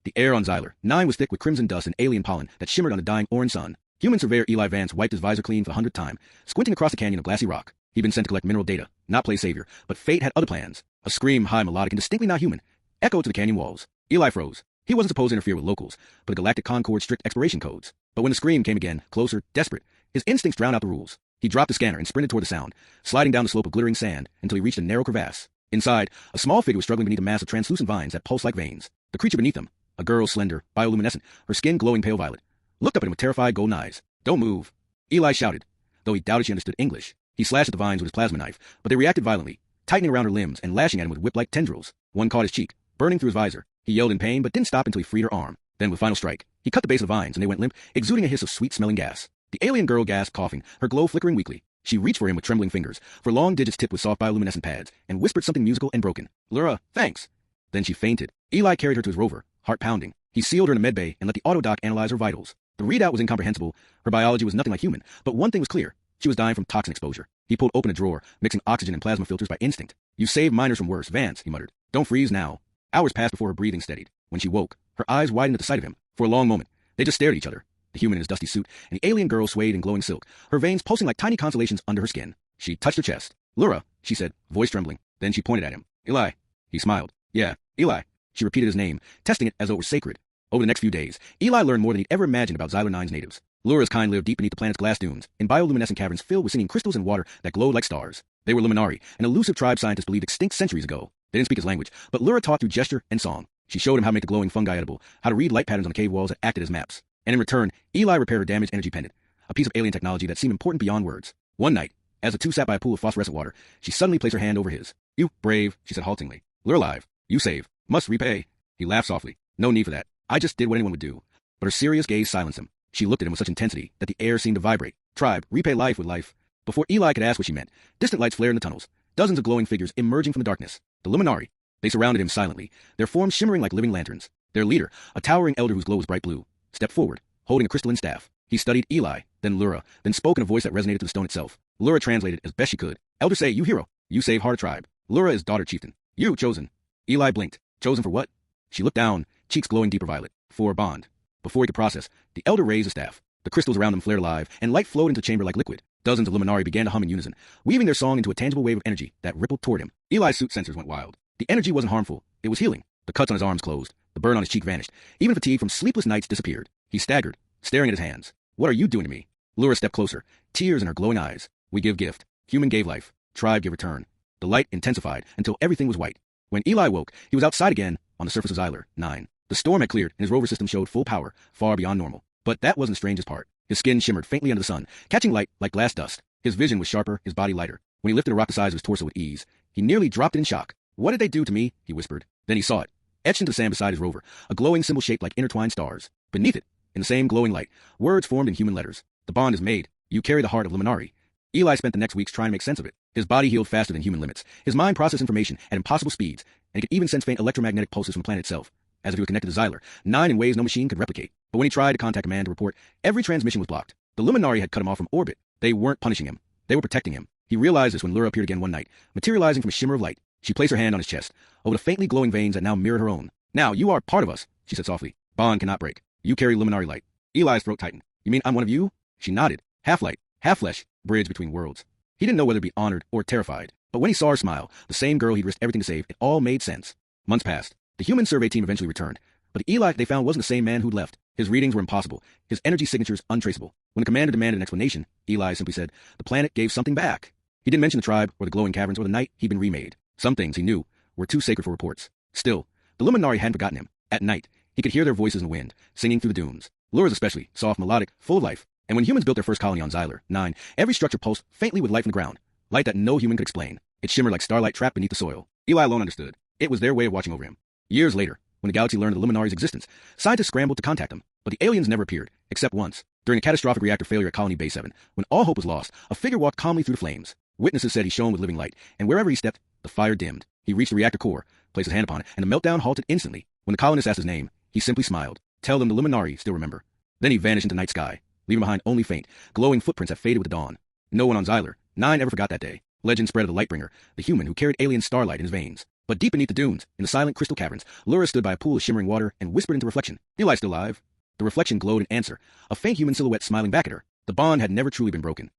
The air on Xyler 9 was thick with crimson dust and alien pollen that shimmered on the dying orange sun. Human surveyor Eli Vance wiped his visor clean for the 100th time, squinting across the canyon of glassy rock. He'd been sent to collect mineral data, not play savior, but fate had other plans. A scream, high, melodic, and distinctly not human, echoed to the canyon walls. Eli froze. He wasn't supposed to interfere with locals, but the Galactic Concord's strict exploration codes. But when the scream came again, closer, desperate, his instincts drowned out the rules. He dropped the scanner and sprinted toward the sound, sliding down the slope of glittering sand until he reached a narrow crevasse. Inside, a small figure was struggling beneath a mass of translucent vines that pulsed like veins. The creature beneath them, a girl slender, bioluminescent, her skin glowing pale violet, looked up at him with terrified golden eyes. "Don't move," Eli shouted, though he doubted she understood English. He slashed at the vines with his plasma knife, but they reacted violently, tightening around her limbs and lashing at him with whip-like tendrils. One caught his cheek, burning through his visor. He yelled in pain, but didn't stop until he freed her arm. Then, with final strike, he cut the base of the vines, and they went limp, exuding a hiss of sweet-smelling gas. The alien girl gasped, coughing, her glow flickering weakly. She reached for him with trembling fingers, for long digits tipped with soft bioluminescent pads, and whispered something musical and broken. "Lura, thanks." Then she fainted. Eli carried her to his rover, heart pounding. He sealed her in a medbay and let the autodoc analyze her vitals. The readout was incomprehensible. Her biology was nothing like human, but one thing was clear. She was dying from toxin exposure. He pulled open a drawer, mixing oxygen and plasma filters by instinct. "You saved miners from worse, Vance," he muttered. "Don't freeze now." Hours passed before her breathing steadied. When she woke, her eyes widened at the sight of him. For a long moment, they just stared at each other. The human in his dusty suit, and the alien girl swayed in glowing silk, her veins pulsing like tiny constellations under her skin. She touched her chest. "Lura," she said, voice trembling. Then she pointed at him. "Eli." He smiled. "Yeah, Eli." She repeated his name, testing it as though it were sacred. Over the next few days, Eli learned more than he'd ever imagined about Xyler 9's natives. Lura's kind lived deep beneath the planet's glass dunes, in bioluminescent caverns filled with singing crystals and water that glowed like stars. They were Luminari, an elusive tribe scientists believed extinct centuries ago. They didn't speak his language, but Lura taught through gesture and song. She showed him how to make the glowing fungi edible, how to read light patterns on the cave walls that acted as maps. And in return, Eli repaired her damaged energy pendant, a piece of alien technology that seemed important beyond words. One night, as the two sat by a pool of phosphorescent water, she suddenly placed her hand over his. "You brave," she said haltingly. "Lure alive. You save. Must repay." He laughed softly. "No need for that. I just did what anyone would do." But her serious gaze silenced him. She looked at him with such intensity that the air seemed to vibrate. "Tribe, repay life with life." Before Eli could ask what she meant, distant lights flared in the tunnels, dozens of glowing figures emerging from the darkness. The Luminari. They surrounded him silently, their forms shimmering like living lanterns. Their leader, a towering elder whose glow was bright blue, stepped forward, holding a crystalline staff. He studied Eli, then Lura, then spoke in a voice that resonated to the stone itself. Lura translated as best she could. "Elder say, you hero. You save Heart Tribe. Lura is daughter chieftain. You chosen." Eli blinked. "Chosen for what?" She looked down, cheeks glowing deeper violet. "For a bond." Before he could process, the elder raised the staff. The crystals around them flared alive, and light flowed into the chamber like liquid. Dozens of Luminari began to hum in unison, weaving their song into a tangible wave of energy that rippled toward him. Eli's suit sensors went wild. The energy wasn't harmful. It was healing. The cuts on his arms closed. The burn on his cheek vanished. Even fatigue from sleepless nights disappeared. He staggered, staring at his hands. "What are you doing to me?" Lura stepped closer, tears in her glowing eyes. "We give gift. Human gave life. Tribe give return." The light intensified until everything was white. When Eli woke, he was outside again on the surface of Xyler 9. The storm had cleared, and his rover system showed full power, far beyond normal. But that wasn't the strangest part. His skin shimmered faintly under the sun, catching light like glass dust. His vision was sharper, his body lighter. When he lifted a rock the size of his torso with ease, he nearly dropped it in shock. "What did they do to me?" he whispered. Then he saw it, etched into the sand beside his rover, a glowing symbol shaped like intertwined stars. Beneath it, in the same glowing light, words formed in human letters. "The bond is made. You carry the heart of Luminari." Eli spent the next weeks trying to make sense of it. His body healed faster than human limits. His mind processed information at impossible speeds, and he could even sense faint electromagnetic pulses from the planet itself, as if he were connected to Xyler 9 in ways no machine could replicate. But when he tried to contact command to report, every transmission was blocked. The Luminari had cut him off from orbit. They weren't punishing him. They were protecting him. He realized this when Lura appeared again one night, materializing from a shimmer of light. She placed her hand on his chest, over the faintly glowing veins that now mirrored her own. "Now, you are part of us," she said softly. "Bond cannot break. You carry Luminari light." Eli's throat tightened. "You mean I'm one of you?" She nodded. Half light, half flesh, bridge between worlds. He didn't know whether to be honored or terrified. But when he saw her smile, the same girl he'd risked everything to save, it all made sense. Months passed. The human survey team eventually returned. But the Eli they found wasn't the same man who'd left. His readings were impossible, his energy signatures untraceable. When the commander demanded an explanation, Eli simply said, "The planet gave something back." He didn't mention the tribe, or the glowing caverns, or the night he'd been remade. Some things, he knew, were too sacred for reports. Still, the Luminari hadn't forgotten him. At night, he could hear their voices in the wind, singing through the dunes. Lura's especially, soft, melodic, full of life. And when humans built their first colony on Xyler 9, every structure pulsed faintly with life in the ground. Light that no human could explain. It shimmered like starlight trapped beneath the soil. Eli alone understood. It was their way of watching over him. Years later, when the galaxy learned of the Luminari's existence, scientists scrambled to contact them. But the aliens never appeared, except once. During a catastrophic reactor failure at Colony Bay 7, when all hope was lost, a figure walked calmly through the flames. Witnesses said he shone with living light, and wherever he stepped, the fire dimmed. He reached the reactor core, placed his hand upon it, and the meltdown halted instantly. When the colonists asked his name, he simply smiled. "Tell them the Luminari still remember." Then he vanished into the night sky, leaving behind only faint, glowing footprints that faded with the dawn. No one on Xyler 9 ever forgot that day. Legend spread of the Lightbringer, the human who carried alien starlight in his veins. But deep beneath the dunes, in the silent crystal caverns, Lura stood by a pool of shimmering water and whispered into reflection, "Eli still alive?" The reflection glowed in answer, a faint human silhouette smiling back at her. The bond had never truly been broken.